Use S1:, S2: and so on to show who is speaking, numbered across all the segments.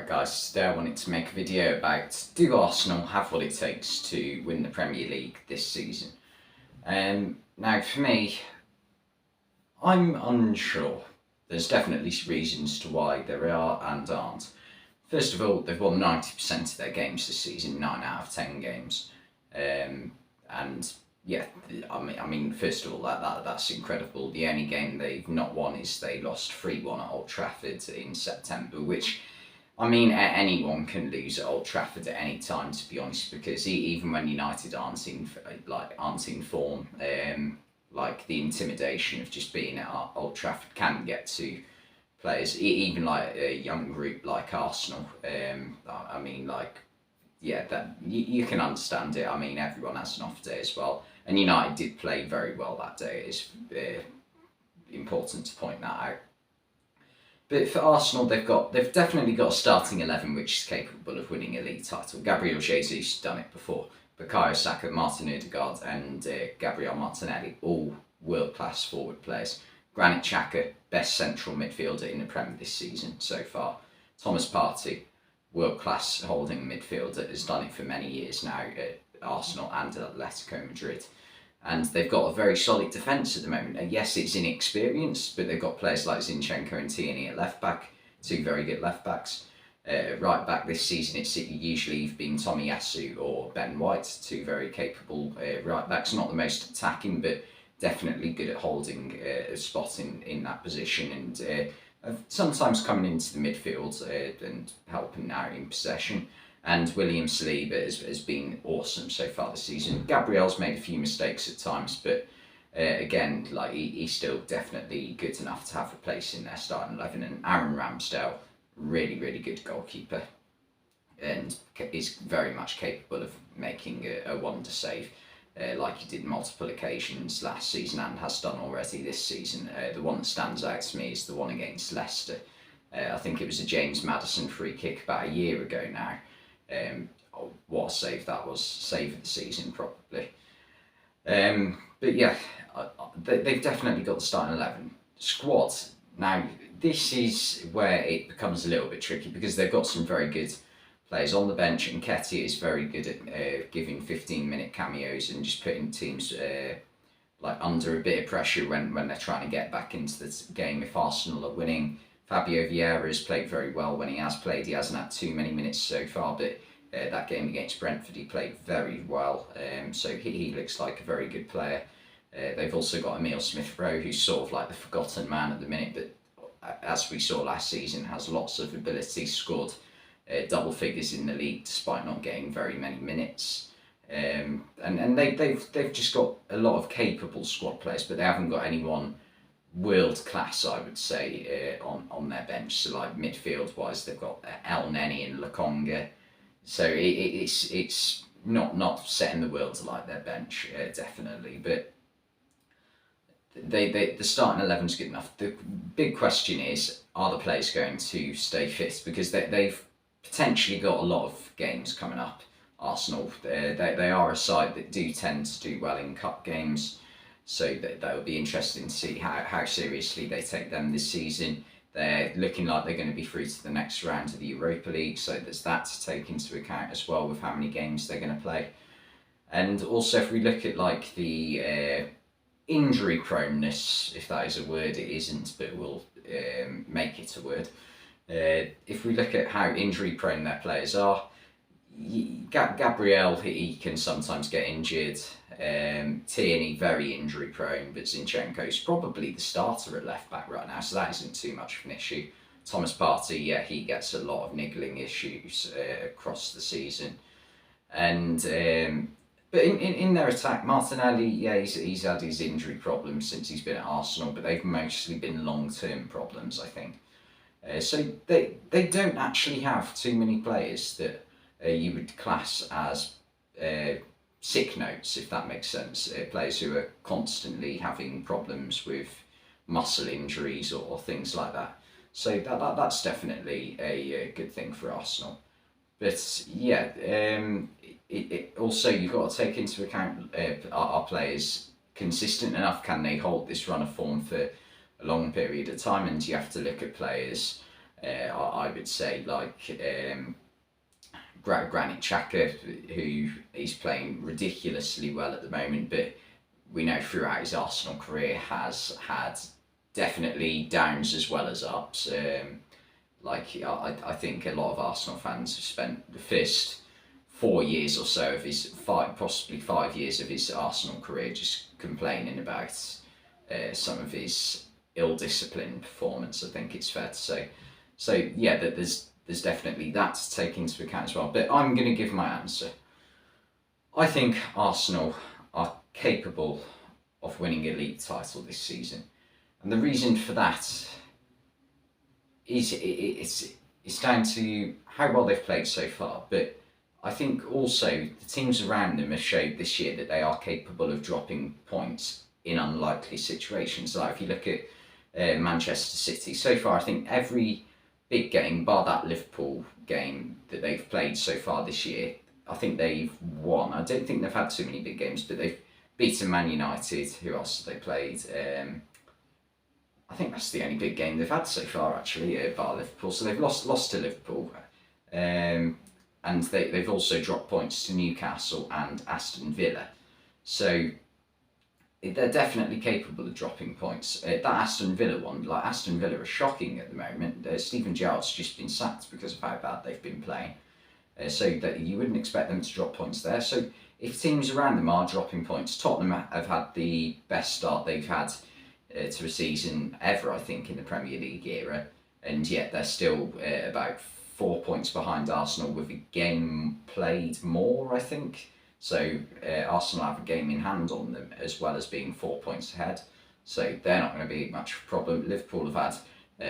S1: Right guys, today I wanted to make a video about do Arsenal have what it takes to win the Premier League this season? Now for me, I'm unsure. There's definitely reasons to why there are and aren't. First of all, they've won 90% of their games this season, 9 out of 10 games. And yeah, I mean, first of all, that's incredible. The only game they've not won is they lost 3-1 at Old Trafford in September, which, I mean, anyone can lose at Old Trafford at any time, to be honest, because even when United aren't in form, like the intimidation of just being at Old Trafford can get to players, even like a young group like Arsenal. I mean, like, yeah, that you can understand it. I mean, everyone has an off day as well, and United did play very well that day. It's important to point that out. But for Arsenal, they've definitely got a starting 11 which is capable of winning a league title. Gabriel Jesus has done it before. Bukayo Saka, Martin Odegaard and Gabriel Martinelli, all world-class forward players. Granit Xhaka, best central midfielder in the Premier this season so far. Thomas Partey, world-class holding midfielder, has done it for many years now at Arsenal and Atletico Madrid. And they've got a very solid defence at the moment. And yes, it's inexperienced, but they've got players like Zinchenko and Tierney at left back, two very good left backs. Right back this season, it's usually been Tomiyasu or Ben White, two very capable right backs. Not the most attacking, but definitely good at holding a spot in that position, and sometimes coming into the midfield and helping out in possession. And William Saliba has been awesome so far this season. Gabriel's made a few mistakes at times, but again, like he's still definitely good enough to have a place in their starting 11. And Aaron Ramsdale, really, really good goalkeeper, and is very much capable of making a wonder save, like he did multiple occasions last season and has done already this season. The one that stands out to me is the one against Leicester. I think it was a James Maddison free kick about a year ago now. What a save that was, save of the season probably. But yeah, they've definitely got the starting 11. Squad, now this is where it becomes a little bit tricky because they've got some very good players on the bench, and Nketiah is very good at giving 15-minute cameos and just putting teams like under a bit of pressure when they're trying to get back into the game if Arsenal are winning. Fabio Vieira has played very well when he has played. He hasn't had too many minutes so far, but that game against Brentford he played very well. So he looks like a very good player. They've also got Emile Smith-Rowe, who's sort of like the forgotten man at the minute, but as we saw last season, has lots of ability, scored double figures in the league despite not getting very many minutes. And they've just got a lot of capable squad players, but they haven't got anyone world class, I would say, on their bench. So like midfield wise, they've got El Neni and Lokonga. So it's not setting the world to like their bench, definitely, but the starting 11's good enough. The big question is, are the players going to stay fit? Because they've potentially got a lot of games coming up. Arsenal, they are a side that do tend to do well in cup games. So that will be interesting to see how seriously they take them this season. They're looking like they're going to be through to the next round of the Europa League, so there's that to take into account as well with how many games they're going to play. And also if we look at like the injury proneness, if that is a word, it isn't, but we'll make it a word. If we look at how injury prone their players are, Gabriel, he can sometimes get injured. Tierney, very injury prone, but Zinchenko's probably the starter at left back right now, so that isn't too much of an issue. Thomas Partey, yeah, he gets a lot of niggling issues across the season. And but in their attack, Martinelli, yeah, he's had his injury problems since he's been at Arsenal, but they've mostly been long-term problems, I think. So they don't actually have too many players that you would class as sick notes, if that makes sense. Players who are constantly having problems with muscle injuries or things like that. So that's definitely a good thing for Arsenal. But yeah, also you've got to take into account, are players consistent enough? Can they hold this run of form for a long period of time? And you have to look at players I would say, like Granit Xhaka, who is playing ridiculously well at the moment, but we know throughout his Arsenal career has had definitely downs as well as ups. I think a lot of Arsenal fans have spent the first 4 years or so of his possibly 5 years of his Arsenal career just complaining about some of his ill-disciplined performance. I think it's fair to say. So yeah, that there's definitely that to take into account as well. But I'm going to give my answer. I think Arsenal are capable of winning a league title this season, and the reason for that is it's down to how well they've played so far. But I think also the teams around them have showed this year that they are capable of dropping points in unlikely situations. Like if you look at Manchester City so far, I think every big game, bar that Liverpool game that they've played so far this year, I think they've won. I don't think they've had too many big games, but they've beaten Man United. Who else have they played? I think that's the only big game they've had so far, actually, bar Liverpool. So they've lost to Liverpool, and they've also dropped points to Newcastle and Aston Villa. So they're definitely capable of dropping points. That Aston Villa one, like Aston Villa are shocking at the moment. Steven Gerrard's just been sacked because of how bad they've been playing. So that you wouldn't expect them to drop points there. So if teams around them are dropping points, Tottenham have had the best start they've had to a season ever, I think, in the Premier League era, and yet they're still about 4 points behind Arsenal with a game played more, I think. So Arsenal have a game in hand on them as well as being 4 points ahead. So they're not going to be much of a problem. Liverpool have had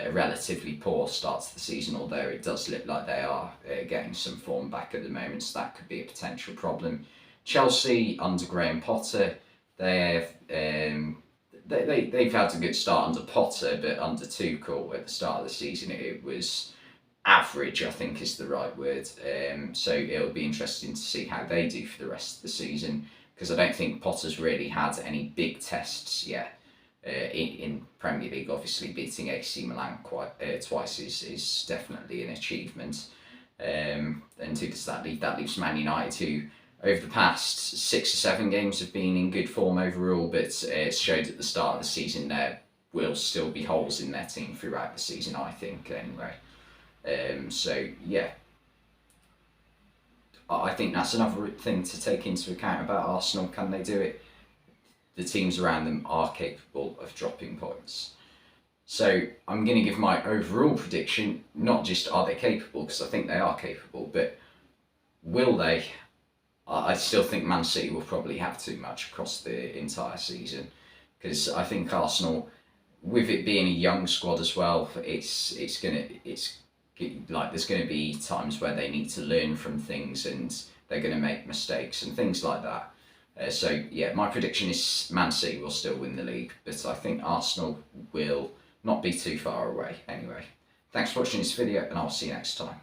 S1: a relatively poor start to the season, although it does look like they are getting some form back at the moment, so that could be a potential problem. Chelsea, under Graham Potter, they've had a good start under Potter, but under Tuchel at the start of the season it was average, I think is the right word. So it'll be interesting to see how they do for the rest of the season, because I don't think Potter's really had any big tests yet in Premier League. Obviously beating AC Milan twice is definitely an achievement. And who does that leave? That leaves Man United, who over the past 6 or 7 games have been in good form overall, but it showed at the start of the season there will still be holes in their team throughout the season, I think, anyway. So yeah, I think that's another thing to take into account about Arsenal. Can they do it? The teams around them are capable of dropping points. So I'm going to give my overall prediction, not just are they capable, because I think they are capable, but will they? I still think Man City will probably have too much across the entire season, because I think Arsenal, with it being a young squad as well, there's going to be times where they need to learn from things and they're going to make mistakes and things like that. So yeah, my prediction is Man City will still win the league, but I think Arsenal will not be too far away anyway. Thanks for watching this video, and I'll see you next time.